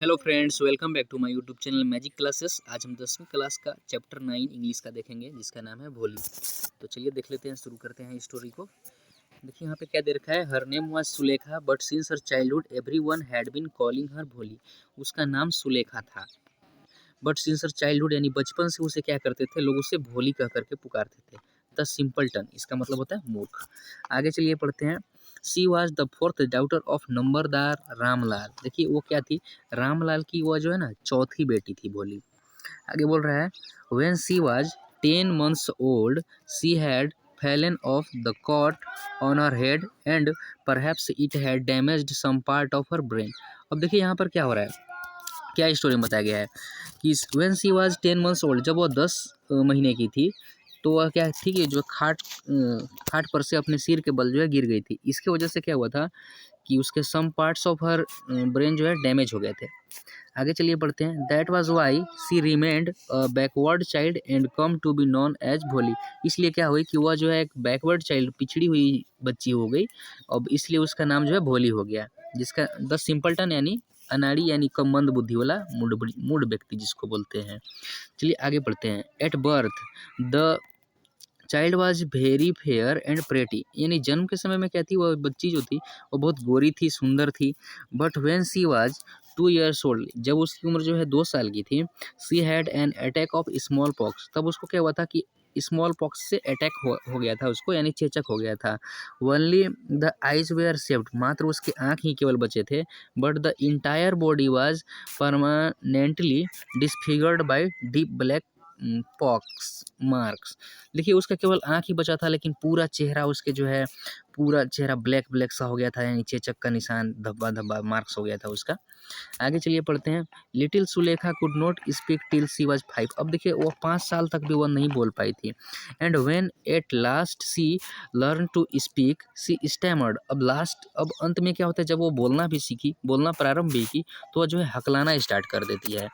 Hello friends, welcome back to my YouTube channel magic classes. आज हम 10वीं class का चैप्टर 9 इंग्लिश का देखेंगे, जिसका नाम है भोली। तो चलिए देख लेते हैं, शुरू करते हैं स्टोरी को। देखिए यहाँ पे क्या दे रखा है। Her name was Sulekha but since her childhood everyone had been calling her Bholi. उसका नाम सुलेखा था, बट सिंस हर चाइल्डहुड यानी बचपन से उसे क्या करते थे, लोग उसे भोली कह करके पुकारते थे। द सिंपलटन, इसका मतलब होता है मूर्ख। आगे चलिए पढ़ते हैं। She was the fourth daughter of numberdar Ramlal. देखिए वो क्या थी, रामलाल की वो जो है ना चौथी बेटी थी भोली। आगे बोल रहा है, when she was 10 months old she had fallen off the cot on her head and perhaps it had damaged some part of her brain। अब देखिए यहाँ पर क्या हो रहा है, क्या स्टोरी में बताया गया है कि when she was 10 months old, जब वो 10 महीने की थी, तो वह क्या थी कि जो खाट पर से अपने सिर के बल जो है गिर गई थी। इसके वजह से क्या हुआ था कि उसके some parts of her brain जो है डैमेज हो गए थे। आगे चलिए पढ़ते हैं। That was why she remained a backward child and come to be known as Bholi. इसलिए क्या हुई कि वह जो है एक बैकवर्ड चाइल्ड, पिछड़ी हुई बच्ची हो गई, अब इसलिए उसका नाम जो है भोली हो गया, जिसका द सिंपलटन यानी अनाड़ी यानी कम मंद बुद्धि वाला मूड व्यक्ति जिसको बोलते हैं। चलिए आगे पढ़ते हैं। At birth the child was very fair and pretty, यानी जन्म के समय में क्या थी, वह बच्ची जो थी वो बहुत गोरी थी, सुंदर थी। But when she was 2 years old, जब उसकी उम्र जो है 2 साल की थी, she had an attack of small pox. तब उसको क्या हुआ था कि स्मॉल पॉक्स से अटैक हो गया था उसको, यानी चेचक हो गया था। Only the eyes were saved, मात्र उसके आँख ही केवल बचे थे। But the entire body was permanently disfigured by deep black pox marks. देखिए उसका केवल आँख ही बचा था, लेकिन पूरा चेहरा उसके जो है, पूरा चेहरा ब्लैक ब्लैक सा हो गया था, यानी चेचक का निशान, धब्बा धब्बा मार्क्स हो गया था उसका। आगे चलिए पढ़ते हैं। Little Sulekha could not speak till she was 5। अब देखिए वो 5 साल तक भी वह नहीं बोल पाई थी। And when at last she learn to speak she stammered. अब अंत में क्या होता है, जब वो बोलना भी सीखी, बोलना प्रारंभ भी की, तो वह जो है हकलाना स्टार्ट कर देती है।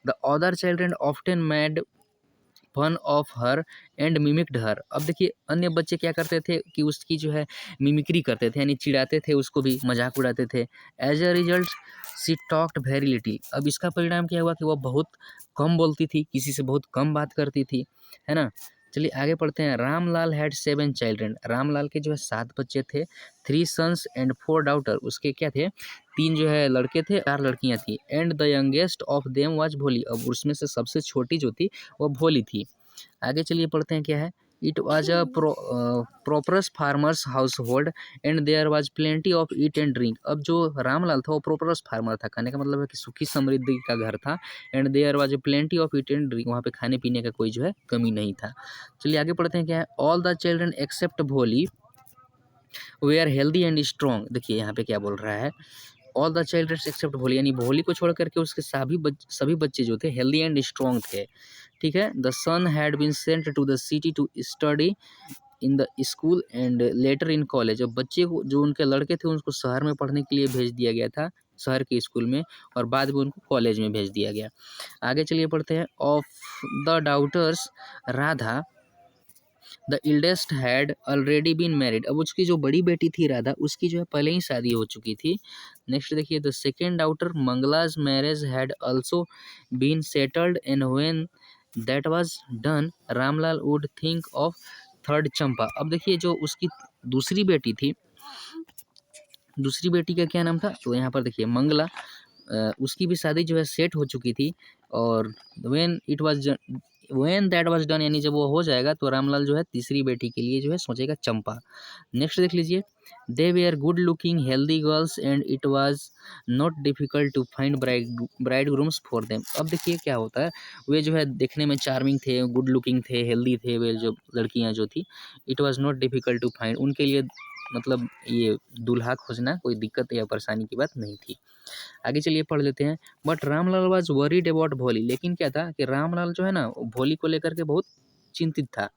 The other children often made fun of her and mimicked her. अब देखिए अन्य बच्चे क्या करते थे कि उसकी जो है मिमिक्री करते थे, यानी चिढ़ाते थे उसको, भी मजाक उड़ाते थे। As a result she talked very little. अब इसका परिणाम क्या हुआ कि वह बहुत कम बोलती थी, किसी से बहुत कम बात करती थी, है ना। चलिए आगे पढ़ते हैं। Ramlal had 7 children. रामलाल के जो है 7 बच्चे थे। 3 sons एंड 4 daughters। उसके क्या थे, 3 जो है लड़के थे, 4 लड़कियां थी। And the youngest of them was भोली। अब उसमें से सबसे छोटी जो थी वो भोली थी। आगे चलिए पढ़ते हैं क्या है। It was a prosperous farmer's household and there was plenty of eat and drink. अब जो रामलाल था वो प्रोपरस फार्मर था, कहने का मतलब है कि सुखी समृद्धि का घर था। And there was plenty of eat and drink, वहाँ पे खाने पीने का कोई जो है कमी नहीं था। चलिए आगे पढ़ते हैं क्या है। ऑल द चिल्ड्रन एक्सेप्ट भोली वे आर हेल्दी एंड स्ट्रॉन्ग। देखिए यहाँ पे क्या बोल रहा है, ऑल द चिल्ड्रन एक्सेप्ट भोली, यानी भोली को छोड़ करके उसके सभी बच्चे जो थे हेल्दी एंड स्ट्रॉन्ग थे। ठीक है। The son had been sent to the city to study in the school and later in college. अब बच्चे को, जो उनके लड़के थे, उनको शहर में पढ़ने के लिए भेज दिया गया था, शहर के स्कूल में, और बाद में उनको कॉलेज में भेज दिया गया। आगे चलिए पढ़ते हैं। Of the daughters Radha the eldest had already been married. अब उसकी जो बड़ी बेटी थी राधा, उसकी जो है पहले ही शादी हो चुकी थी। नेक्स्ट देखिए। The second daughter Mangala's marriage had also been settled and when that was done Ramlal would think of third Champa. अब देखिए जो उसकी दूसरी बेटी थी, दूसरी बेटी का क्या नाम था, तो यहाँ पर देखिए मंगला, उसकी भी शादी जो है सेट हो चुकी थी। और व्हेन दैट वाज डन, यानी जब वो हो जाएगा तो रामलाल जो है तीसरी बेटी के लिए जो है सोचेगा चंपा। नेक्स्ट देख लीजिए। They were good looking healthy girls and it was not difficult to find bridegrooms for them. अब देखिए क्या होता है, वे जो है देखने में चार्मिंग थे, गुड लुकिंग थे, हेल्दी थे, वे जो लड़कियां जो थी, it was not difficult to find, उनके लिए मतलब ये दूल्हा खोजना कोई दिक्कत या परेशानी की बात नहीं थी। आगे चलिए पढ़ लेते हैं। But Ramlal was worried about भोली। लेकिन क्या था कि रामलाल जो है ना, भोली को लेकर के बहुत चिंतित था।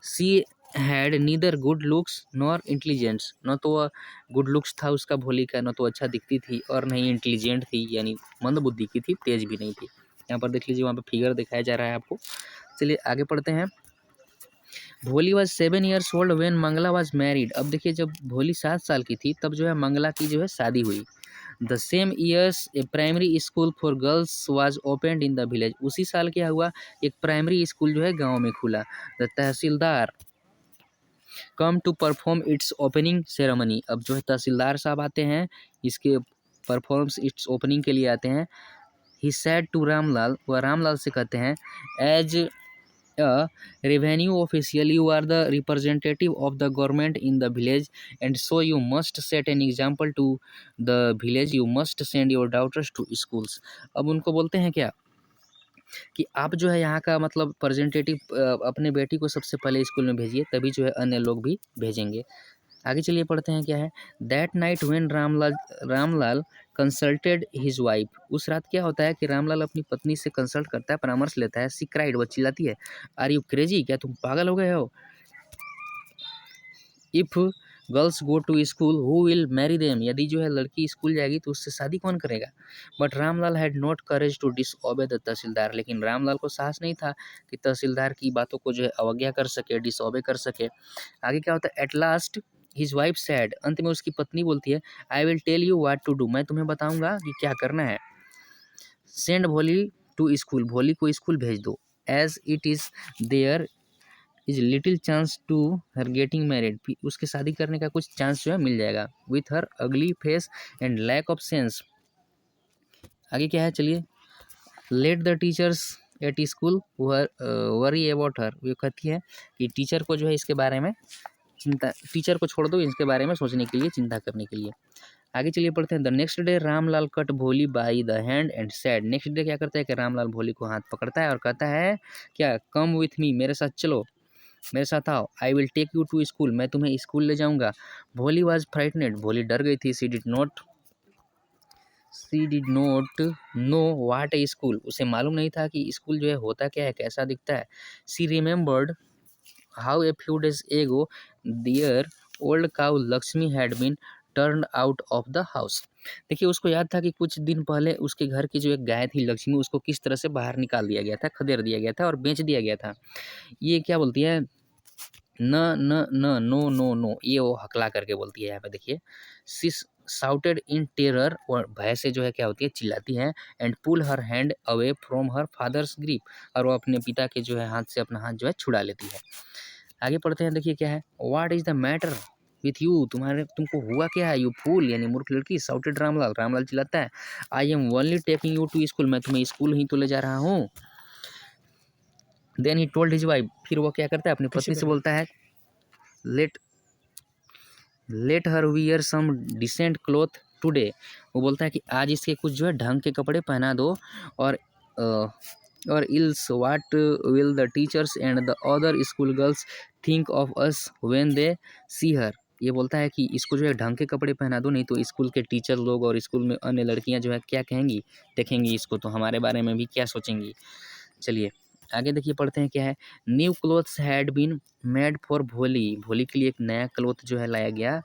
She had neither good looks nor intelligence. न तो वह गुड लुक्स था उसका भोली का, न तो अच्छा दिखती थी, और नहीं इंटेलिजेंट थी, यानी मंद बुद्धि की थी, तेज भी नहीं थी। यहाँ पर देख लीजिए, वहाँ पे फिगर दिखाया जा रहा है आपको। चलिए आगे पढ़ते हैं। Bholi was 7 years old when Mangala was married. अब देखिए जब भोली 7 साल की थी, तब जो है मंगला की जो है शादी हुई। The same years A primary school for girls was opened in the village. उसी साल क्या हुआ, एक प्राइमरी स्कूल जो है गांव में खुला। The tahsildar come to perform its opening ceremony. अब जो है तहसीलदार साहब आते हैं, इसके परफॉर्म्स इट्स ओपनिंग के लिए आते हैं। ही सेड टू रामलाल, वह रामलाल से कहते हैं, as a revenue official you are the representative of the government in the village and so you must set an example to the village, you must send your daughters to schools। अब उनको बोलते हैं क्या कि आप जो है यहाँ का मतलब रिप्रेजेंटेटिव, अपने बेटी को सबसे पहले स्कूल में भेजिए, तभी जो है अन्य लोग भी भेजेंगे। आगे चलिए पढ़ते हैं क्या है। That night when Ramlal consulted his wife. उस रात क्या होता है कि रामलाल अपनी पत्नी से कंसल्ट करता है, परामर्श लेता है। सी क्राइड, वो चिल्लाती है, आर यू क्रेजी, क्या तुम पागल हो गए हो। If girls go to school who will marry them, यदि जो है लड़की स्कूल जाएगी तो उससे शादी कौन करेगा। But Ramlal had not courage to disobey the tahsildar, लेकिन रामलाल को साहस नहीं था कि तहसीलदार की बातों को जो है अवज्ञा कर सके, डिसओबे कर सके। आगे क्या होता है, at last his wife said, अंत में उसकी पत्नी बोलती है, I will tell you what to do, मैं तुम्हें बताऊंगा कि क्या करना है। सेंड भोली टू स्कूल, भोली को स्कूल भेज दो। As it is there is little chance to her getting married, उसके शादी करने का कुछ चांस जो है मिल जाएगा। With her ugly face and lack of sense. आगे क्या है चलिए। Let the teachers at school worry about her, वो कहती है कि टीचर को जो है इसके बारे में चिंता, टीचर को छोड़ दो इसके बारे में सोचने के लिए, चिंता करने के लिए। आगे चलिए पढ़ते हैं। The next day Ramlal cut Bholi by the hand and said, next day क्या करता है कि रामलाल भोली को हाथ पकड़ता है और कहता है क्या, कम विथ मी, मेरे साथ चलो, मेरे साथ आओ। I will take you to school, मैं तुम्हें स्कूल ले जाऊंगा। भोली वॉज फ्राइटनेड, भोली डर गई थी। She did not know what A school, उसे मालूम नहीं था कि स्कूल जो है होता क्या है, कैसा दिखता है। She remembered how a few days ago their old cow Lakshmi had been turned out of the house. देखिए उसको याद था कि कुछ दिन पहले उसके घर की जो एक गाय थी लक्ष्मी, उसको किस तरह से बाहर निकाल दिया गया था, खदेड़ दिया गया था और बेच दिया गया था। ये क्या बोलती है, न न न नो नो नो, ये वो हकला करके बोलती है यहाँ पे देखिए। सी साउटेड इन टेरर, और भय से जो है क्या होती है, चिल्लाती है। And pull her hand away from her father's grip, और वो अपने पिता के जो है हाथ से अपना हाथ जो है छुड़ा लेती है। आगे पढ़ते हैं, देखिए क्या है। What is the matter with you, तुमको हुआ क्या है, यू फूल यानी मूर्ख लड़की। साउटेड रामलाल, रामलाल चिल्लाता है, I am only taking you to school, मैं तुम्हें स्कूल ही तो ले जा रहा हूँ। Then he told his wife, फिर वो क्या करता है, अपनी पत्नी से बोलता है, let let her wear some decent cloth today, वो बोलता है कि आज इसके कुछ जो है ढंग के कपड़े पहना दो। और और else what will the teachers and the other school girls think of us when they see her, ये बोलता है कि इसको जो है ढंग के कपड़े पहना दो, नहीं तो स्कूल के टीचर लोग और स्कूल में अन्य लड़कियां जो है क्या कहेंगी, देखेंगी इसको तो हमारे बारे में भी क्या सोचेंगी। चलिए आगे देखिए पढ़ते हैं क्या है। New clothes had been made for Bholi, Bholi के लिए एक नया क्लोथ जो है लाया गया।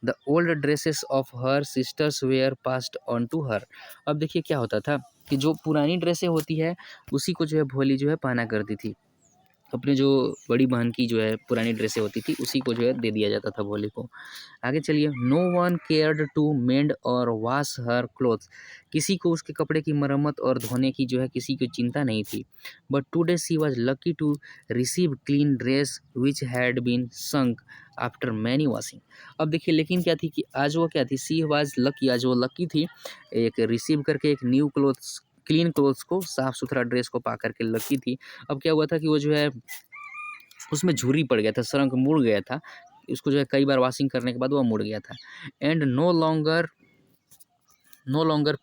The old dresses of her sisters were passed on to her, अब देखिए क्या होता था कि जो पुरानी ड्रेसें होती है उसी को जो है भोली जो है पहना करती थी। अपने जो बड़ी बहन की जो है पुरानी ड्रेसें होती थी उसी को जो है दे दिया जाता था भोली को। आगे चलिए। No one cared to mend or wash her clothes, किसी को उसके कपड़े की मरम्मत और धोने की जो है किसी को चिंता नहीं थी। But today she was lucky to receive clean dress which had been shrunk after many washing. अब देखिए लेकिन क्या थी कि आज वो क्या थी, सी वॉज लकी, आज वो लकी थी एक रिसीव करके एक न्यू क्लोथ्स, क्लीन क्लोथ्स को, साफ़ सुथरा ड्रेस को पा करके लकी थी। अब क्या हुआ था कि वो जो है उसमें झुर्री पड़ गया था, सरंग मुड़ गया था, उसको जो है कई बार वॉशिंग करने के बाद वो मुड़ गया था। एंड नो लॉन्गर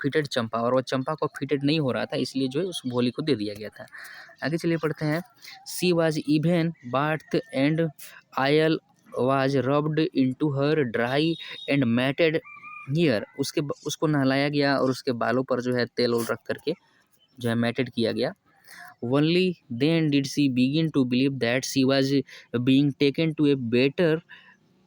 फिटेड चंपा, और वो चंपा को फिटेड नहीं हो रहा था, इसलिए जो है उस भोली को दे दिया गया था। आगे चलिए पढ़ते हैं। She was even bath and oil was rubbed into her dry and matted here, उसको नहलाया गया और उसके बालों पर जो है तेल उल रख करके जो है मैटेड किया गया। Only then did she begin to believe that she was being taken to a better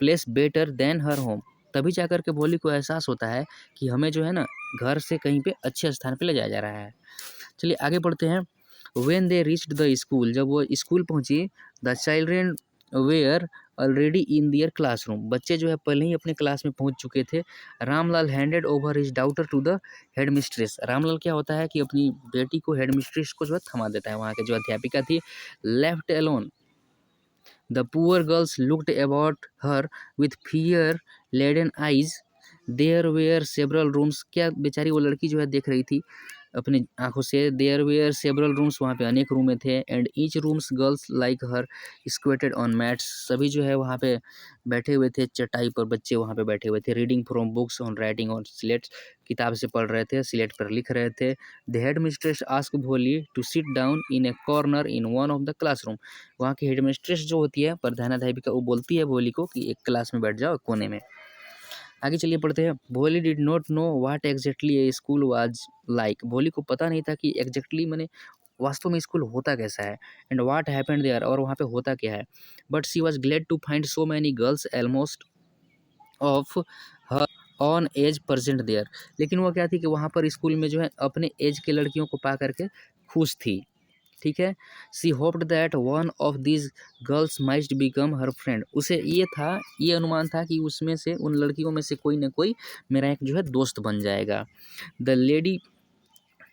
place, better than her home। तभी जाकर के भोली को एहसास होता है कि हमें जो है ना घर से कहीं पे अच्छे स्थान पे ले जाया जा रहा है। चलिए आगे पढ़ते हैं। When they reached the school, जब वो स्कूल पहुंची, the children were already in their classroom. बच्चे जो है पहले ही अपने क्लास में पहुंच चुके थे। Ramlal handed over his daughter to the head mistress. Ramlal क्या होता है कि अपनी बेटी को हेड मिस्ट्रेस को जो है थमा देता है, वहाँ के जो अध्यापिका थी। Left alone the poor girls looked about her with fear laden eyes. There were several rooms. क्या बेचारी वो लड़की जो है देख रही थी अपनी आंखों से। देयर वेयर सेवरल रूम्स, वहाँ पे अनेक रूमें थे। And each rooms girls like her squatted on mats. सभी जो है वहाँ पे बैठे हुए थे चटाई पर, बच्चे वहाँ पे बैठे हुए थे। Reading from books on writing on slates. किताब से पढ़ रहे थे, स्लेट पर लिख रहे थे। The head mistress ask Bholi to sit down in a corner in one of the classroom. वहाँ की हेड मिस्ट्रेस जो होती है प्रधानाध्यापिका, वो बोलती है भोली को कि एक क्लास में बैठ जाओ कोने में। आगे चलिए पढ़ते हैं। भोली did not know what exactly A school was like. भोली को पता नहीं था कि एग्जैक्टली मैंने वास्तव में स्कूल होता कैसा है। एंड व्हाट हैपेंड देयर, और वहाँ पे होता क्या है। But she was glad to find so many girls almost of her own age present there. लेकिन वो क्या थी कि वहाँ पर स्कूल में जो है अपने एज के लड़कियों को पा करके खुश थी। ठीक है। She hoped that one of this girls might become her friend. उसे ये था, ये अनुमान था कि उसमें से, उन लड़कियों में से कोई ना कोई मेरा एक जो है दोस्त बन जाएगा। The lady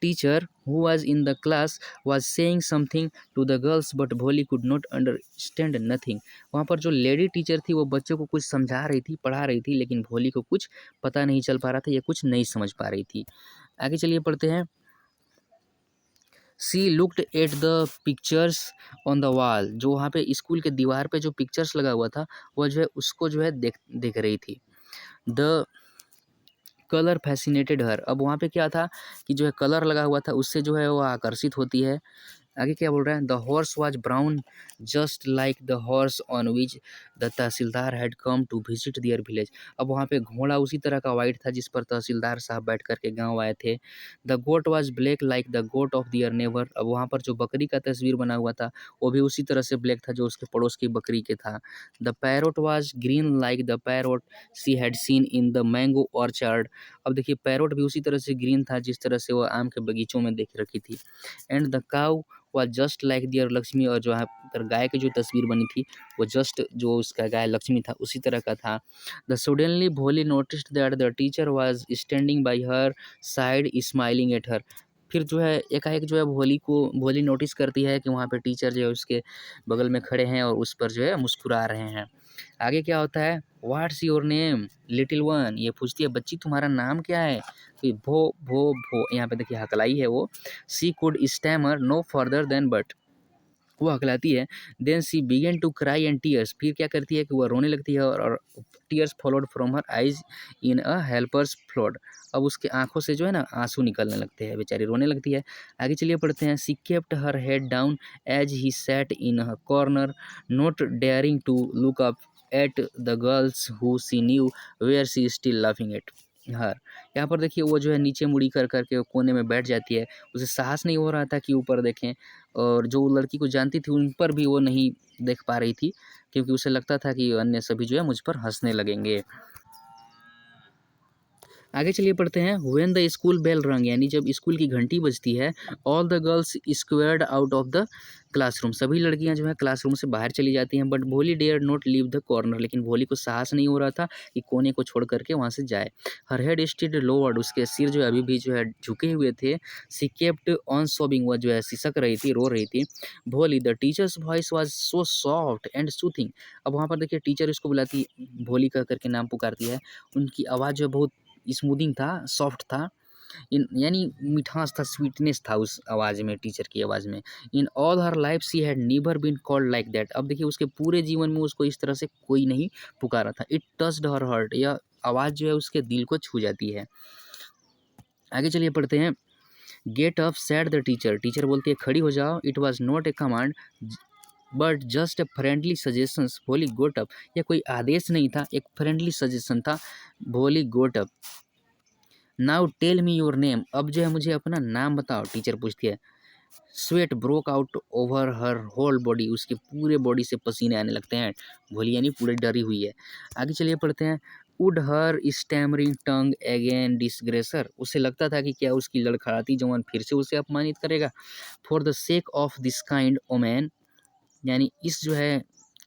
teacher who was in the class was saying something to the girls but भोली could not understand nothing। वहाँ पर जो लेडी टीचर थी वो बच्चों को कुछ समझा रही थी, पढ़ा रही थी, लेकिन भोली को कुछ पता नहीं चल पा रहा था, या कुछ नहीं समझ पा रही थी। आगे चलिए पढ़ते हैं। She looked at the pictures on the wall. जो वहाँ पे स्कूल के दीवार पे जो पिक्चर्स लगा हुआ था, वह जो है उसको जो है देख रही थी। द कलर फैसिनेटेड हर। अब वहाँ पे क्या था कि जो है कलर लगा हुआ था, उससे जो है वो आकर्षित होती है। आगे क्या बोल रहा है। The horse was brown just like the horse on which the tahsildar had come to visit their village. अब वहाँ पे घोड़ा उसी तरह का वाइट था जिस पर तहसीलदार साहब बैठ करके गाँव आए थे। The goat was black like the goat of their neighbour. अब वहाँ पर जो बकरी का तस्वीर बना हुआ था वो भी उसी तरह से ब्लैक था जो उसके पड़ोस की बकरी के था। The parrot was green like the parrot she had seen in the mango orchard. अब देखिए पैरोट भी उसी तरह से ग्रीन था जिस तरह से वो आम के बगीचों में देख रखी थी। And the cow was just like their Lakshmi. और जो है पर गाय की जो तस्वीर बनी थी वो जस्ट जो उसका गाय लक्ष्मी था उसी तरह का था। द सडनली भोली noticed that the teacher was standing bye her side smiling at her. फिर जो है एकाएक जो है भोली नोटिस करती है कि वहाँ पे टीचर जो है उसके बगल में खड़े हैं और उस पर जो है मुस्कुरा रहे हैं। आगे क्या होता है। What's your name little one. ये पूछती है बच्ची तुम्हारा नाम क्या है। तो भो यहाँ पे देखिए हकलाई है वो। She could stammer no further then but. वो हकलाती है। Then she began to cry and tears. फिर क्या करती है कि वह रोने लगती है और tears followed from her eyes in a helpers flowed. अब उसके आंखों से जो है ना आंसू निकलने लगते हैं, बेचारी रोने लगती है। आगे चलिए पढ़ते हैं। She kept her head down as he sat in a corner not daring to look up at the girls who she knew were she still laughing at her. यहाँ पर देखिए वो जो है नीचे मुड़ी कर करके कोने में बैठ जाती है। उसे साहस नहीं हो रहा था कि ऊपर देखें, और जो लड़की को जानती थी उन पर भी वो नहीं देख पा रही थी, क्योंकि उसे लगता था कि अन्य सभी जो है मुझ पर हंसने लगेंगे। आगे चलिए पढ़ते हैं। व्हेन द स्कूल बेल रंग, यानी जब स्कूल की घंटी बजती है। All the girls squared out of the classroom. सभी लड़कियां जो है क्लासरूम से बाहर चली जाती हैं। But Bholi dare not leave the corner. लेकिन भोली को साहस नहीं हो रहा था कि कोने को छोड़ करके वहाँ से जाए। Her head stayed lowered. उसके सिर जो है अभी भी जो है झुके हुए थे। सी केप्ट ऑन सोबिंग। वह जो है सिसक रही थी, रो रही थी। भोली the teachers voice was so soft and soothing. अब वहाँ पर देखिए टीचर इसको बुलाती, भोली कह करके नाम पुकारती है। उनकी आवाज़ जो है बहुत स्मूदिंग था, सॉफ्ट था। इन यानी मिठास था, स्वीटनेस था उस आवाज़ में, टीचर की आवाज़ में। In all her life she had never been called like that. अब देखिए उसके पूरे जीवन में उसको इस तरह से कोई नहीं पुकारा था। It touched her heart. यह आवाज़ जो है उसके दिल को छू जाती है। आगे चलिए पढ़ते हैं। Get up sad the teacher. Teacher बोलती है खड़ी हो जाओ। It was not a command but just a friendly suggestions. भोली गोट अप। यह कोई आदेश नहीं था, एक फ्रेंडली सजेशन था। Bholi got up. Now tell me your name. अब जो है मुझे अपना नाम बताओ, टीचर पूछती है। Sweat broke out over her whole body. उसके पूरे बॉडी से पसीने आने लगते हैं। भोली यानी पूरी डरी हुई है। आगे चलिए पढ़ते हैं। Would her stammering tongue again disgrace her. उसे लगता था कि क्या उसकी लड़खड़ाती जवान फिर से उसे अपमानित करेगा। For the sake of this kind woman, यानी इस जो है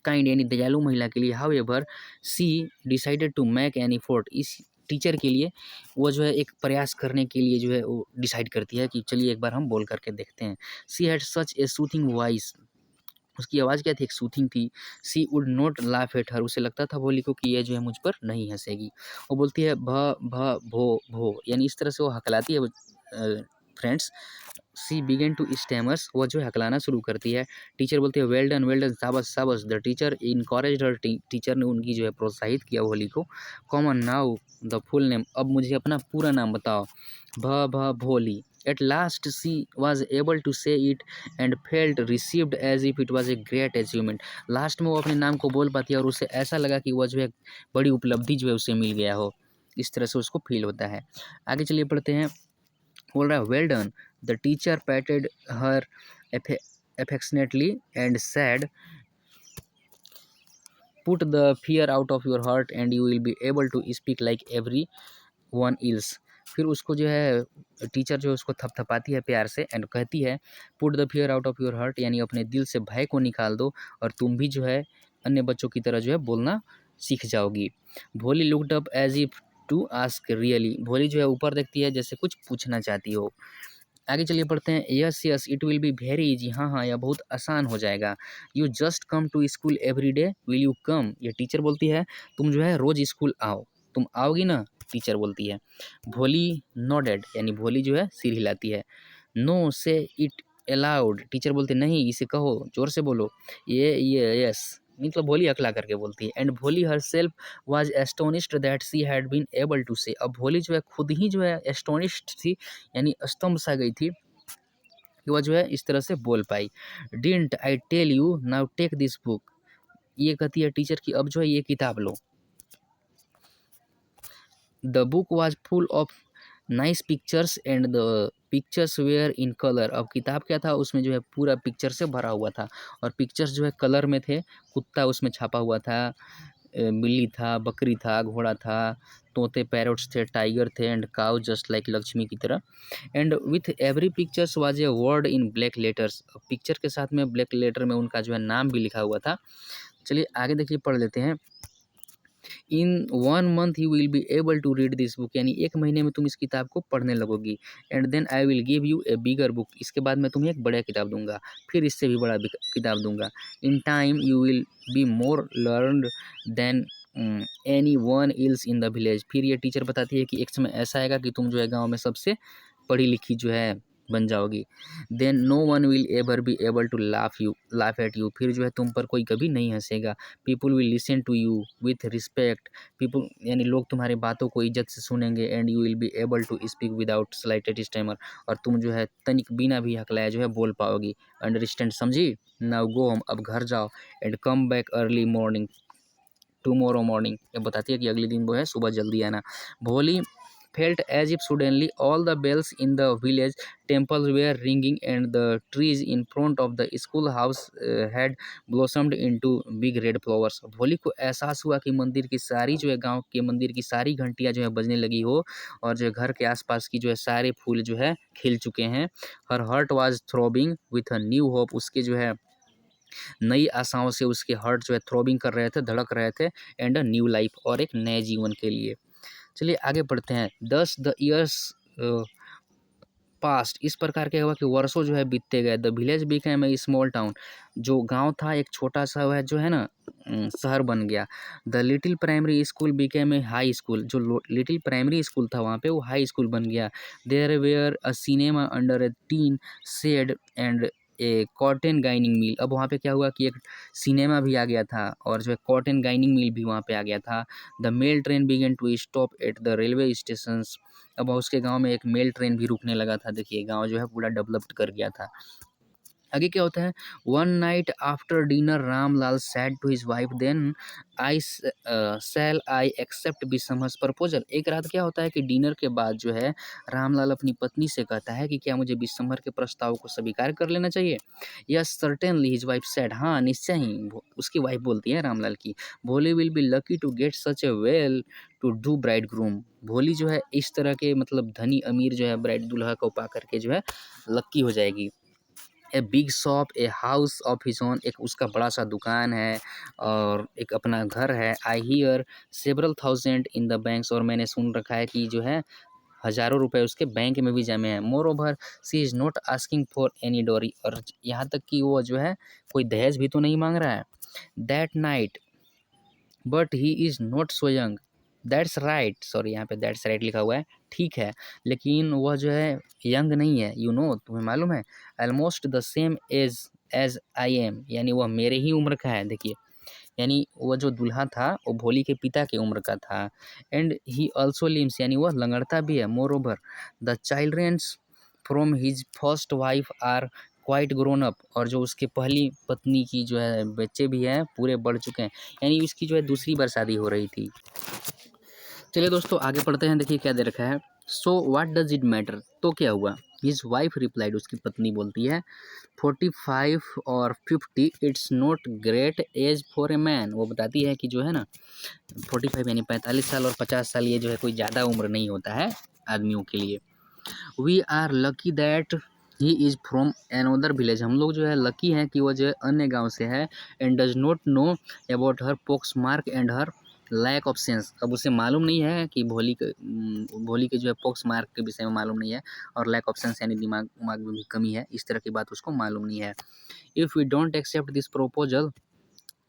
काइंड यानी दयालु महिला के लिए। However she decided to make an effort, इस टीचर के लिए वो जो है एक प्रयास करने के लिए जो है वो डिसाइड करती है कि चलिए एक बार हम बोल करके देखते हैं। She had such A soothing voice, उसकी आवाज़ क्या थी, एक सूथिंग थी। She would not laugh at her, उसे लगता था भोली को कि ये जो है मुझ पर नहीं हंसेगी। वो बोलती है भ भ भो भो, यानी इस तरह से वो हकलाती है फ्रेंड्स। सी बिगेन टू स्टैमर्स, वो जो है हकलाना शुरू करती है। टीचर बोलती है वेल डन शाबाश शाबाश। The teacher encouraged her, teacher ने उनकी जो है प्रोत्साहित किया होली को। Come on now the full name, अब मुझे अपना पूरा नाम बताओ। भ Bholi. At last she was able to say it and felt received as if it was a great achievement. Last में वो अपने नाम को बोल पाती है और उसे ऐसा लगा कि वह जो है बड़ी उपलब्धि जो है उसे मिल गया हो, इस तरह से उसको फील होता है। आगे चलिए पढ़ते हैं। बोल रहा है well done. The teacher पैटेड her affectionately and said, put the fear out of your heart and you will be able to speak like everyone else। फिर उसको जो है टीचर जो है उसको थपथपाती है प्यार से एंड कहती है put the fear out of your heart, यानी अपने दिल से भय को निकाल दो और तुम भी जो है अन्य बच्चों की तरह जो है बोलना सीख जाओगी। Bholi looked up as if to ask really, Bholi जो है ऊपर देखती है जैसे कुछ पूछना चाहती हो। आगे चलिए पढ़ते हैं। Yes yes it will be very easy, हाँ हाँ यह बहुत आसान हो जाएगा। You just come to school every day, will you come, ये टीचर बोलती है तुम जो है रोज़ स्कूल आओ, तुम आओगी ना, टीचर बोलती है। भोली नॉडेड, यानी भोली जो है सिर हिलाती है। नो से इट अलाउड, टीचर बोलते नहीं इसे कहो, जोर से बोलो। ये यस, मतलब भोली अकला करके बोलती है। And Bholi herself was astonished that she had been able to say, अब भोली जो है खुद ही जो है एस्टोनिश्ड थी, यानी स्तंभ सा गई थी कि वह जो है इस तरह से बोल पाई। Didn't I tell you now take this book, ये कहती है टीचर की अब जो है ये किताब लो। The book was full of nice pictures and the pictures were in colour, अब किताब क्या था उसमें जो है पूरा पिक्चर से भरा हुआ था और पिक्चर्स जो है कलर में थे। कुत्ता उसमें छापा हुआ था, बिल्ली था, बकरी था, घोड़ा था, तोते पैरोट्स थे, टाइगर थे and cow just like Lakshmi की तरह। And with every pictures was a word in black letters, picture के साथ में ब्लैक लेटर में उनका जो है नाम भी लिखा हुआ था। चलिए आगे देखिए पढ़ लेते हैं। In 1 month you will be able to read this book, यानी 1 महीने में तुम इस किताब को पढ़ने लगोगी। And then I will give you a bigger book, इसके बाद मैं तुम्हें एक बड़ा किताब दूंगा, फिर इससे भी बड़ा किताब दूंगा। In time you will be more learned than anyone else in the village, फिर ये टीचर बताती है कि एक समय ऐसा आएगा कि तुम जो है गाँव में सबसे पढ़ी लिखी जो है बन जाओगी। Then no one will ever be able to laugh at you, फिर जो है तुम पर कोई कभी नहीं हंसेगा। People will listen to you with respect, people यानी लोग तुम्हारी बातों को इज्जत से सुनेंगे। And you will be able to speak without slightest stammer, और तुम जो है तनिक बिना भी हकलाए जो है बोल पाओगी। अंडरस्टैंड, समझी। नाउ गो होम, अब घर जाओ। And come back early morning tomorrow morning, ये बताती है कि अगले दिन वो है सुबह जल्दी आना। भोली felt as if suddenly all the bells in the village temples were ringing and the trees in front of the schoolhouse had blossomed into big red flowers। भोली को एहसास हुआ कि मंदिर की सारी जो है गांव के मंदिर की सारी घंटियां जो है बजने लगी हो और जो है घर के आसपास की जो है सारे फूल जो है खिल चुके हैं। Her heart was throbbing with a new hope, उसके जो है नई आशाओं से उसके हार्ट जो है थ्रोबिंग कर रहे थे, धड़क रहे थे। एंड अ न्यू लाइफ, और एक नए जीवन के लिए। चलिए आगे बढ़ते हैं। दस द ईयर्स पास्ट, इस प्रकार क्या हुआ कि वर्षों जो है बीतते गए। The village became a small town, जो गांव था एक छोटा सा वह जो है ना शहर बन गया। The little primary school became a high school, जो लिटिल प्राइमरी स्कूल था वहाँ पे वो हाई स्कूल बन गया। There were a cinema under a tin shed and a cotton ginning mill, अब वहाँ पे क्या हुआ कि एक सिनेमा भी आ गया था और जो है कॉटन गाइनिंग मिल भी वहाँ पे आ गया था। The mail train began to stop at the railway station, अब उसके गांव में एक मेल ट्रेन भी रुकने लगा था। देखिए गांव जो है पूरा डेवलप्ड कर गया था। आगे क्या होता है। One night after dinner Ramlal said to his wife then I shall I accept Bishamber's proposal, एक रात क्या होता है कि डिनर के बाद जो है रामलाल अपनी पत्नी से कहता है कि क्या मुझे बिसम्हर के प्रस्ताव को स्वीकार कर लेना चाहिए। Yes certainly his wife said, हाँ निश्चय ही, उसकी वाइफ बोलती है रामलाल की। Bholi will be lucky to get such a well to do bridegroom, Bholi जो है इस तरह के मतलब धनी अमीर जो है ब्राइड दूल्हा को पा करके जो है लक्की हो जाएगी। A big shop, a house of his own, एक उसका बड़ा सा दुकान है और एक अपना घर है। I hear several thousand in the banks, और मैंने सुन रखा है कि जो है हज़ारों रुपए उसके बैंक में भी जमे हैं। Moreover she is not asking for any dowry, और यहाँ तक कि वो जो है कोई दहेज भी तो नहीं मांग रहा है। That night but he is not so young, that's right, sorry यहाँ पे दैट्स राइट लिखा हुआ है, ठीक है, लेकिन वह जो है यंग नहीं है। यू नो, तुम्हें मालूम है, almost the same age as I, am वह मेरे ही उम्र का है। देखिए, यानी वह जो दूल्हा था वो भोली के पिता की उम्र का था। एंड ही ऑल्सो लिम्स, यानी वह लंगड़ता भी है। Moreover the childrens from his first wife are quite grown up, और जो उसके पहली पत्नी की जो है बच्चे भी हैं पूरे बढ़ चुके हैं, यानी उसकी जो है दूसरी बार शादी हो रही थी। चलिए दोस्तों आगे पढ़ते हैं। देखिए क्या दे रखा है। So what does it matter, तो क्या हुआ। हिज वाइफ रिप्लाइड, उसकी पत्नी बोलती है, 45 और 50 it's not great age for a man. वो बताती है कि जो है ना 45 यानी 45 साल और 50 साल ये जो है कोई ज़्यादा उम्र नहीं होता है आदमियों के लिए। We are lucky that he is from another village, हम लोग जो है लकी हैं कि वो जो है अन्य गांव से है। And does not know about her pox mark and her lack of sense, अब उसे मालूम नहीं है कि भोली के जो है पॉक्स मार्क के विषय में मालूम नहीं है, और लैक ऑफ सेंस यानी दिमाग में भी कमी है, इस तरह की बात उसको मालूम नहीं है। If we don't accept this proposal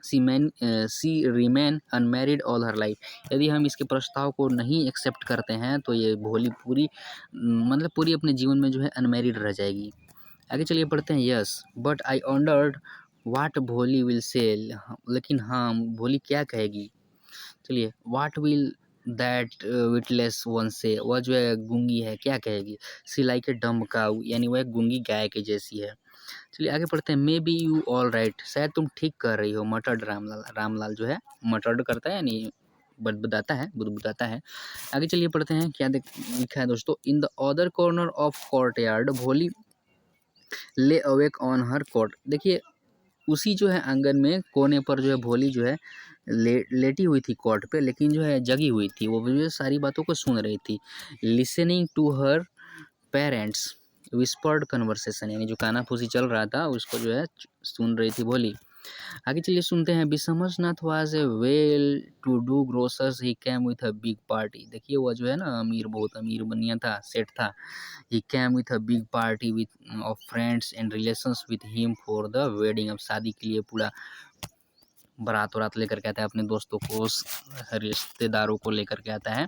she remain unmarried all her life, यदि हम इसके प्रस्ताव को नहीं एक्सेप्ट करते हैं तो ये भोली पूरी मतलब पूरी अपने जीवन में जो है अनमैरिड रह जाएगी। आगे चलिए पढ़ते हैं। Yes but I wandered what भोली विल से, लेकिन हाँ भोली क्या कहेगी। चलिए, what will that witless one से, वह जो है गूंगी है क्या कहेगी। सी लाइक ए डम्ब काऊ, यानी वह गूंगी गाय के जैसी है। चलिए आगे पढ़ते हैं। May be you all right, शायद तुम ठीक कर रही हो। मटर्ड रामलाल, रामलाल जो है मटर्ड करता है यानी बुदबुदाता है, बुदबुदाता है। आगे चलिए पढ़ते हैं क्या लिखा है दोस्तों। In the other corner of court yard भोली ले अवेक ऑन हर कोर्ट, देखिए उसी जो है आंगन में कोने पर जो है भोली जो है लेटी हुई थी कोर्ट पे, लेकिन जो है जगी हुई थी, वो जो है सारी बातों को सुन रही थी। Listening to her parents whispered conversation, यानी जो कानाफूसी चल रहा था उसको जो है सुन रही थी भोली। आगे चलिए सुनते हैं। Bishambarnath was a well to do grocers, he came with a big party, देखिए वो जो है ना अमीर, बहुत अमीर बनिया था, सेठ था। ही came with a big party width of friends and relations with him for the wedding, अब शादी के लिए पूरा बारात वारात लेकर के आता है, अपने दोस्तों को रिश्तेदारों को लेकर के आता है।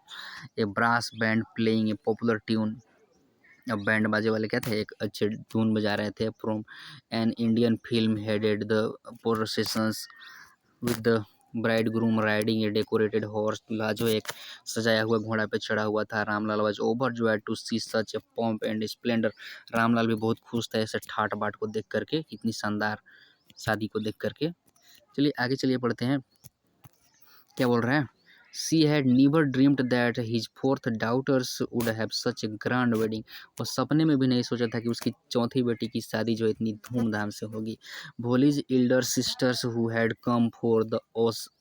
A brass band playing a popular tune, अब बैंड बाजे वाले क्या थे, एक अच्छे धुन बजा रहे थे। From an Indian film headed the processions with the bride groom riding A decorated horse, दूल्हा जो एक सजाया हुआ घोड़ा पे चढ़ा हुआ था। रामलाल वाज ओवर जो है to see such a pomp and splendour, Ramlal भी बहुत खुश था ऐसे ठाट बाट को देख करके, कितनी शानदार शादी को देख करके। चलिए आगे चलिए पढ़ते हैं क्या बोल रहे हैं। She had never dreamed that his fourth daughters would have such a grand wedding, वो सपने में भी नहीं सोचा था कि उसकी चौथी बेटी की शादी जो इतनी धूमधाम से होगी। Bholi's elder sisters who had come for the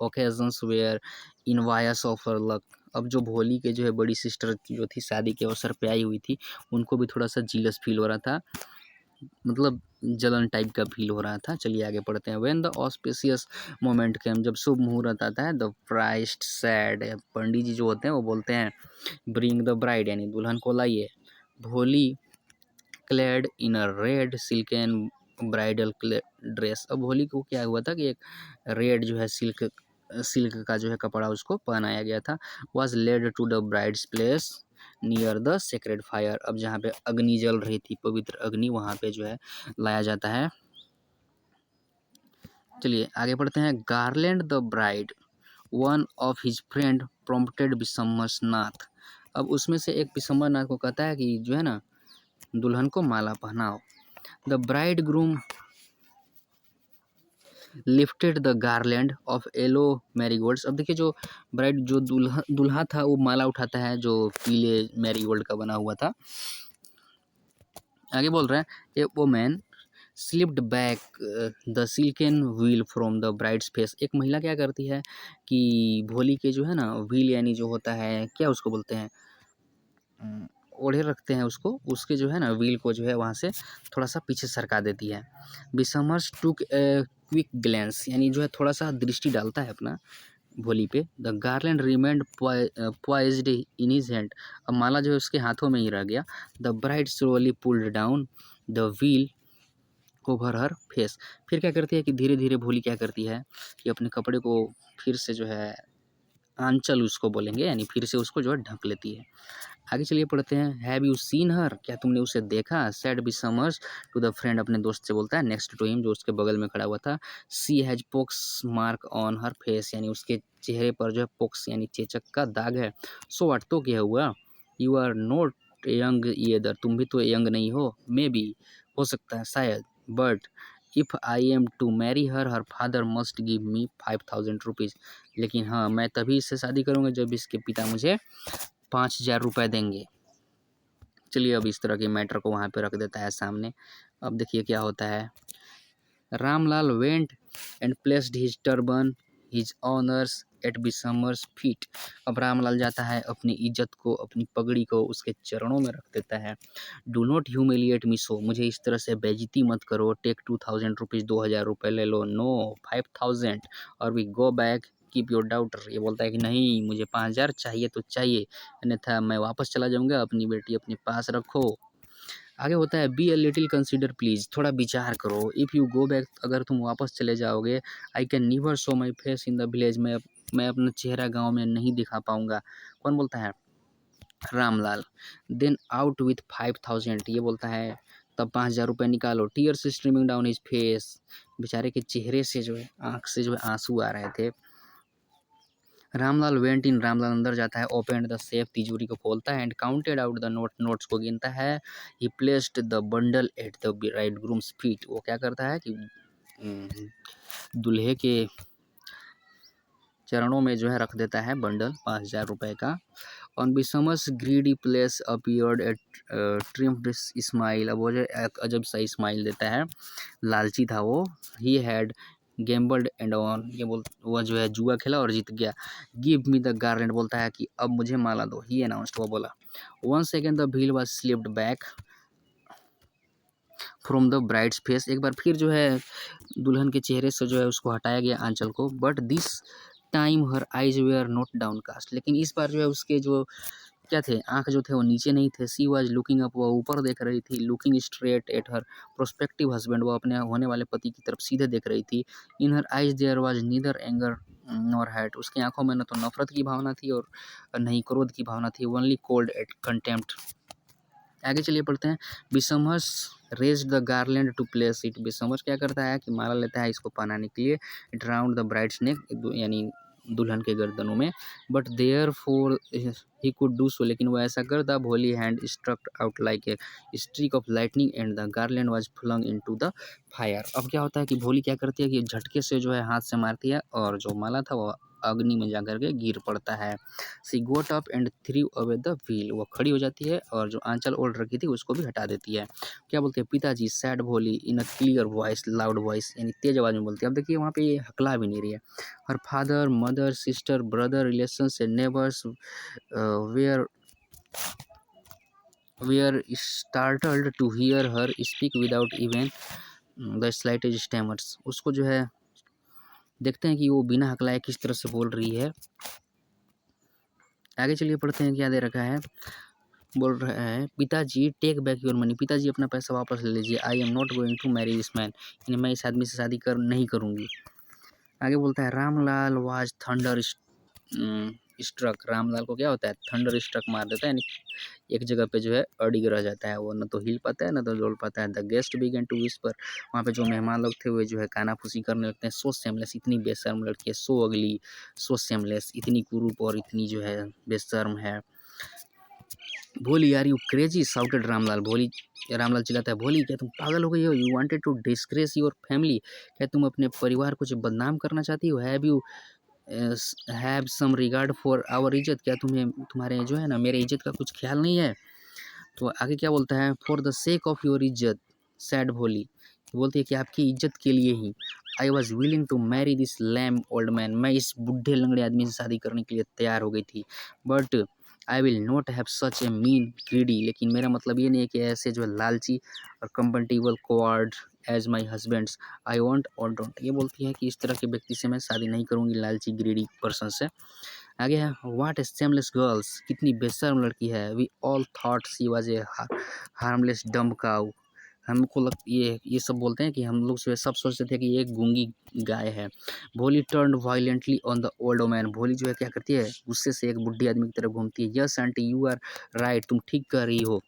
occasions were envious of her luck, अब जो भोली के जो है बड़ी सिस्टर जो थी शादी के अवसर पे आई हुई थी, उनको भी थोड़ा सा जीलस फील हो रहा था, मतलब जलन टाइप का फील हो रहा था। चलिए आगे पढ़ते हैं। व्हेन द ऑस्पिशियस मोमेंट केम, जब शुभ मुहूर्त आता है, द प्राइस्ट सैड, पंडित जी जो होते हैं वो बोलते हैं ब्रिंग द ब्राइड, यानी दुल्हन को लाइए। भोली क्लेड इन अ रेड सिल्कन ब्राइडल ड्रेस, अब भोली को क्या हुआ था कि एक रेड जो है सिल्क सिल्क का जो है कपड़ा उसको पहनाया गया था। Was led to the bride's place near the sacred fire, अब जहाँ पे अग्नि जल रही थी, पवित्र अग्नि, वहाँ पे जो है लाया जाता है। चलिए आगे पढ़ते हैं। Garland the bride one of his friend prompted Bishambarnath, अब उसमें से एक बिसम्मरनाथ को कहता है कि जो है ना दुल्हन को माला पहनाओ। The bridegroom lifted the garland of yellow marigolds, अब देखिए जो ब्राइड जो दूल्हा था वो माला उठाता है जो पीले मैरीगोल्ड का बना हुआ था। आगे बोल रहे हैं a woman slipped back the silken veil from the bride's face, एक महिला क्या करती है कि भोली के जो है ना व्हील यानी जो होता है क्या उसको बोलते हैं ओढ़े रखते हैं उसको, उसके जो है ना व्हील को जो है वहाँ से थोड़ा सा पीछे सरका देती है। बिसमर्स टुक ए क्विक ग्लैंस, यानी जो है थोड़ा सा दृष्टि डालता है अपना भोली पे। The garland remained poised in his hand, अब माला जो है उसके हाथों में ही रह गया। The bride slowly pulled down the wheel over her face, फिर क्या करती है कि धीरे धीरे भोली क्या करती है कि अपने कपड़े को फिर से जो है आंचल उसको बोलेंगे, यानी फिर से उसको जो है ढक लेती है। आगे चलिए पढ़ते हैं। हैव यू सीन हर, क्या तुमने उसे देखा? Said B Summers to the friend, अपने दोस्त से बोलता है नेक्स्ट टू हिम, जो उसके बगल में खड़ा हुआ था। She has pox mark on her face, यानी उसके चेहरे पर जो है पोक्स यानी चेचक का दाग है। सो व्हाट, तो क्या हुआ? You are not young either, तुम भी तो यंग नहीं हो। मे बी, हो सकता है, शायद। But if I am to marry her, her father must give me 5000 rupees, लेकिन हाँ, मैं तभी इससे शादी करूँगा जब इसके पिता मुझे 5000 रुपये देंगे। चलिए अब इस तरह के मैटर को वहाँ पे रख देता है सामने। अब देखिए क्या होता है। Ramlal went and placed his turban his honours at Bishamber's feet, अब रामलाल जाता है अपनी इज्जत को, अपनी पगड़ी को उसके चरणों में रख देता है। डू नॉट ह्यूमिलिएट मी सो, मुझे इस तरह से बेइज्जती मत करो। टेक 2000 रुपीज़, 2000 रुपये ले लो। नो 5000, और we go back keep your daughter, ये बोलता है कि नहीं, मुझे 5000 चाहिए तो चाहिए, अन्यथा मैं वापस चला जाऊँगा, अपनी बेटी अपने पास रखो। आगे होता है be a little consider please, थोड़ा विचार करो। इफ़ यू गो बैक, अगर तुम वापस चले जाओगे, I can never show my face in the village, मैं अपना चेहरा गांव में नहीं दिखा पाऊंगा। कौन बोलता है? रामलाल। देन आउट विथ 5000, ये बोलता है तब 5000 रुपये निकालो। Tears streaming down his face, बेचारे के चेहरे से जो है, आँख से जो है आंसू आ रहे थे। रामलाल वेंट इन, रामलाल अंदर जाता है। ओपन द सेफ, तिजोरी को खोलता है। And counted out the notes को गिनता है। ही placed the bundle at the bride grooms feet, वो क्या करता है कि दूल्हे के चरणों में जो है रख देता है बंडल 5000 रुपये का। On Bishamber's greedy place appeared at triumphed smile, अब वो जो एक अजब सा स्माइल देता है, लालची था वो। ही हैड गेम्बल्ड एंड ऑन, ये बोल वह जो है जुआ खेला और जीत गया। गिव मी द गार्लैंड, बोलता है कि अब मुझे माला दो। ही अनाउंस्ड, वो बोला। One second the wheel was slipped back from the bride's face, एक बार फिर जो है दुल्हन के चेहरे से जो है उसको हटाया गया आंचल को। But this time her eyes were not downcast, लेकिन इस बार जो है उसके जो क्या थे, आंख जो थे वो नीचे नहीं थे। सी वाज लुकिंग अप, वो ऊपर देख रही थी। Looking straight at her prospective husband, वो अपने होने वाले पति की तरफ सीधे देख रही थी। In her eyes there was neither anger nor hate, उसकी आंखों में न तो नफरत की भावना थी और न ही क्रोध की भावना थी। Only cold at contempt. आगे चलिए पढ़ते हैं। Bishamber raise the garland to place it, Bishamber क्या करता है कि माला लेता है इसको पहनाने के लिए। It round the bride's neck, यानी दुल्हन के गर्दनों में। But there for he could do so, लेकिन वो ऐसा करता। Bholi hand struck out like a streak of lightning and the garland was flung into the fire, अब क्या होता है कि भोली क्या करती है कि झटके से जो है हाथ से मारती है और जो माला था वो अग्नि में जाकर के गिर पड़ता है। She got up and threw away the veil, वो खड़ी हो जाती है और जो आंचल ओढ़ रखी थी उसको भी हटा देती है। क्या बोलते हैं? Pitaji, said Bholi in a clear voice, loud voice, यानी तेज आवाज में बोलती है। अब देखिए वहाँ पे ये हकला भी नहीं रही है। Her father mother sister brother relations and neighbours were startled to hear her speak without even the slightest stammers, उसको जो है देखते हैं कि वो बिना हकलाए किस तरह से बोल रही है। आगे चलिए पढ़ते हैं क्या दे रखा है। बोल रहा है पिताजी टेक बैक योर मनी, पिताजी अपना पैसा वापस ले लीजिए। I am not going to marry this man, यानी मैं इस आदमी से शादी कर नहीं करूँगी। आगे बोलता है Ramlal was thunderstruck, Ramlal को क्या होता है? थंडर स्ट्रक मार देता है, यानी एक जगह पे जो है अड़िग रह जाता है, वो न तो हिल पाता है न तो डोल पाता है। The guest began to whisper, वहाँ पे जो मेहमान लोग थे वो जो है कानाफूसी करने लगते हैं। सो सेमलेस, इतनी बेशर्म लड़की है। सो अगली, सो सेमलेस, इतनी कुरूप और इतनी जो है बेशर्म है। Bholi are you crazy, shouted Ramlal, Bholi Ramlal चिल्लाता है, भोली क्या तुम पागल हो गई हो? You wanted to disgrace your family, क्या तुम अपने परिवार को बदनाम करना चाहती हो? Have you have some regard for our izzat, क्या तुम्हें तुम्हारे जो है ना मेरे इज्जत का कुछ ख्याल नहीं है? तो आगे क्या बोलता है? For the sake of your izzat, said Bholi, बोलती है कि आपकी इज्जत के लिए ही I was willing to marry this lame old man, मैं इस बुढ़े लंगड़े आदमी से शादी करने के लिए तैयार हो गई थी। But I will not have such A mean greedy, लेकिन मेरा मतलब ये नहीं है कि ऐसे जो है लालची और contemptible coward as my husband's I won't और डोंट। ये बोलती है कि इस तरह के व्यक्ति से मैं शादी नहीं करूँगी, लालची ग्रीडी पर्सन से। आगे है व्हाट ए शेमलेस गर्ल्स, कितनी बेशर्म लड़की है। We all thought she was a harmless dumb cow, हमको ये सब बोलते हैं कि हम लोग जो है सब सोचते थे कि ये एक गूंगी गाय है। भोली turn violently on the old man, भोली जो है क्या करती है, गुस्से से एक बुढ़ी आदमी की तरफ घूमती है। Yes aunty you are right, तुम ठीक कह रही हो।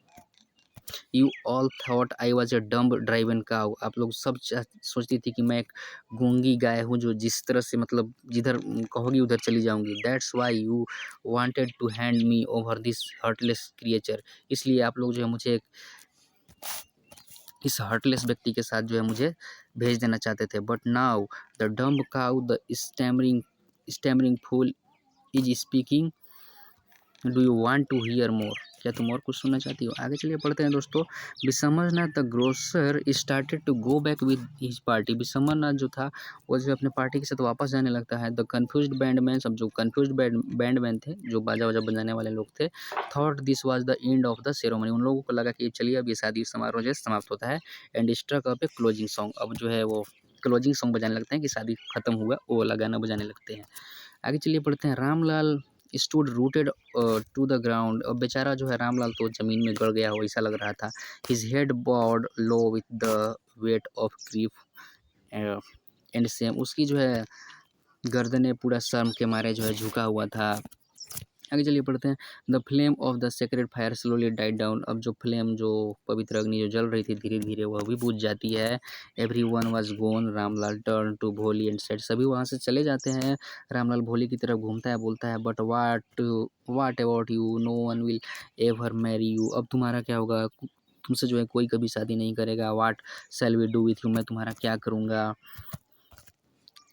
You all thought I was a dumb driven cow, आप लोग सब सोचती थी कि मैं एक गूंगी गाय हूँ जो जिस तरह से मतलब जिधर कहोगी उधर चली जाऊंगी। That's why you wanted to hand me over this heartless creature, इसलिए आप लोग जो है मुझे इस हार्टलेस व्यक्ति के साथ जो है मुझे भेज देना चाहते थे। But now the dumb cow the stammering fool is speaking, do you want to hear more, क्या तुम और कुछ सुनना चाहती हो। आगे चलिए पढ़ते हैं दोस्तों। Bishambarnath the grocer started to go back with his party, Bishambarnath जो था वो जो अपने पार्टी के साथ वापस जाने लगता है। द कन्फ्यूज्ड बैंडमैन, सब जो कन्फ्यूज्ड बैंडमैन थे, जो बाजा वाजा बजाने वाले लोग थे, thought this was the end of the ceremony, उन लोगों को लगा कि चलिए अब ये शादी समारोह जो है समाप्त होता है। And struck up a closing song, अब जो है वो क्लोजिंग सॉन्ग बजाने लगते हैं कि शादी खत्म हुआ, वो वाला गाना बजाने लगते हैं। आगे चलिए पढ़ते हैं। Ramlal stood rooted to the ground, अब बेचारा जो है रामलाल तो ज़मीन में गड़ गया हो ऐसा लग रहा था। His head bowed low with the weight of grief and shame, उसकी जो है गर्दने पूरा शर्म के मारे जो है झुका हुआ था। आगे चलिए पढ़ते हैं। The flame of the sacred fire slowly died down, अब जो फ्लेम जो पवित्र अग्नि जो जल रही थी धीरे धीरे वह भी बुझ जाती है। Everyone was gone, Ramlal turn to Bholi and said, सभी वहाँ से चले जाते हैं। रामलाल भोली की तरफ घूमता है, बोलता है but what about you, no one will ever marry you, अब तुम्हारा क्या होगा, तुमसे जो है कोई कभी शादी नहीं करेगा। What shall we do with you, मैं तुम्हारा क्या करूँगा।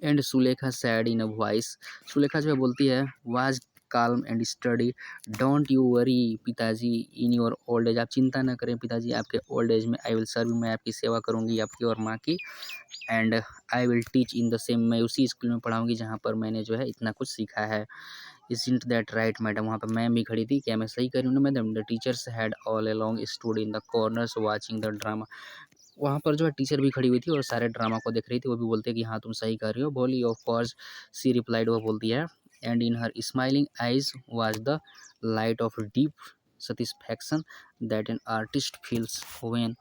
And Sulekha said in a voice, Sulekha जो है बोलती है was calm and steady, don't you worry pitaji in your old age, आप चिंता न करें पिताजी आपके ओल्ड एज में। आई विल सर्व, मैं आपकी सेवा करूंगी आपकी और माँ की। And I will teach in the same, मैं उसी स्कूल में पढ़ाऊंगी जहाँ पर मैंने जो है इतना कुछ सीखा है। इज़न्ट दैट राइट मैडम, वहाँ पर मैम भी खड़ी थी, क्या मैं सही कर रही हूँ ना madam. The teachers had all along stood in the corners watching the drama, वहाँ पर जो है टीचर भी खड़ी हुई थी और सारे ड्रामा को देख रही थी, वो भी बोलते कि हाँ तुम सही कर रही हो। बोली ऑफ कोर्स सी रिप्लाइड, वो बोलती है। And in her smiling ice was the light of deep satisfaction that an artist feels when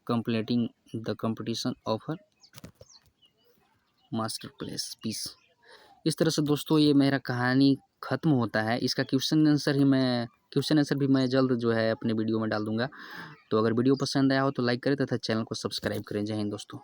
completing the competition of her masterpiece. इस तरह से दोस्तों ये मेरा कहानी ख़त्म होता है। इसका क्वेश्चन आंसर भी मैं जल्द जो है अपने वीडियो में डाल दूँगा। तो अगर वीडियो पसंद आया हो तो लाइक करें तथा चैनल को सब्सक्राइब करें। जय हिंद दोस्तों।